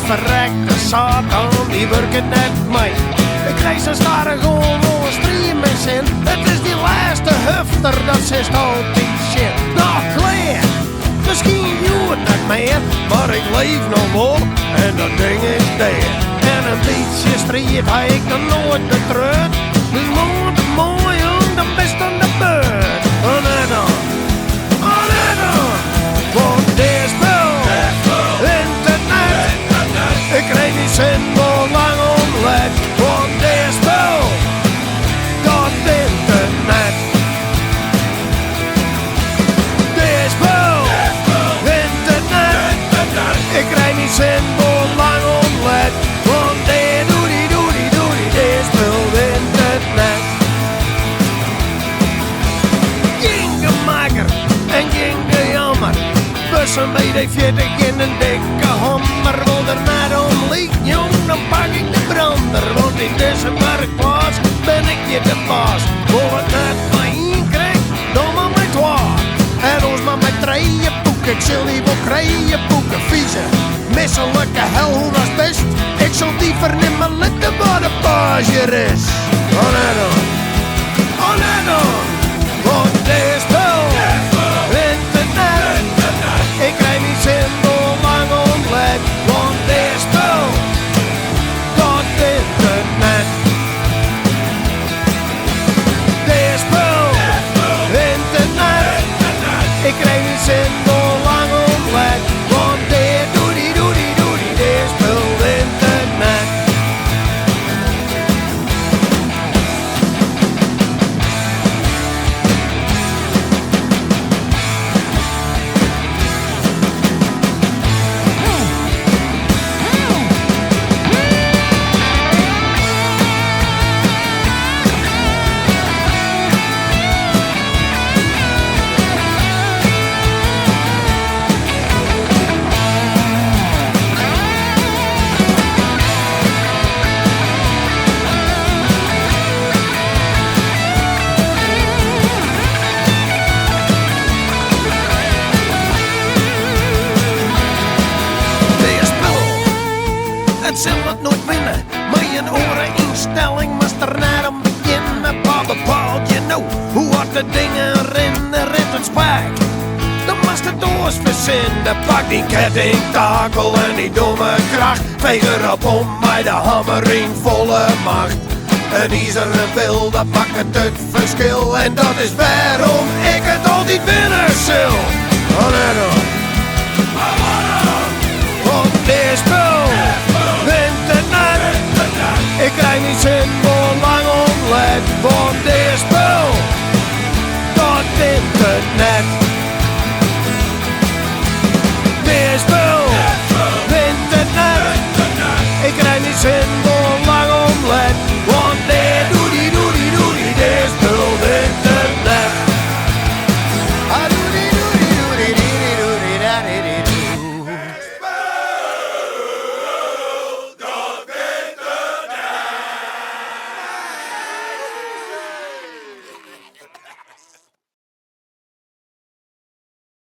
verrekte Satan, die werken net mee. Ik krijg zo staren gewoon wel een stream in zin. Het is die laatste hufter, dat zegt altijd shit. Nog klein, misschien je het niet meer, maar ik leef nog wel en dat ding is dead. En een beetje strijd heb ik nog nooit betreurd. Dus mooi jong, dan best aan de beurt. Oh nee dan, oh nee dan, want dit is wel internet. Ik kreeg die zin wel lang omlet, want dit is wel dat internet. Dit is wel internet. Ik krijg die zin wel lang omlet, want dit doe-die, dit is wel internet. Ging de maker en ging de jammer. Bussen bij de 40 in een dikke hammer. Wil er naar om liegt, jong, dan pak ik de brander. Want in deze marktplaats ben ik je de baas. Wil het net maar één krijg, dan maar met twee. En ons maar met drieën boeken. Ik zal die wel krijgen boeken. Vieze, misselijke hel, hoe was best. Ik zal die vernemen letten waar de page is. Oh nee dan, oh nee dan. Want dit is wel internet. Ik krijg niet zin door lang ontlet, want dit is wel dat internet. Dit is wel internet. Ik krijg niet zin door lang ontlet, want dit doe-die, dit is wel internet. Het zal het nooit winnen, maar je oren instelling moest er naar om beginnen. Pa bepaalt je nou hoe hard de dingen rennen, rent het spijk. Dan moest het doos verzinnen, pak die kettingtakel en die domme kracht. Veeg erop om mij de hammer in volle macht. Een ijzeren wil, dat maakt het verschil. En dat is waarom ik het altijd winnen zal. Oh nee dan.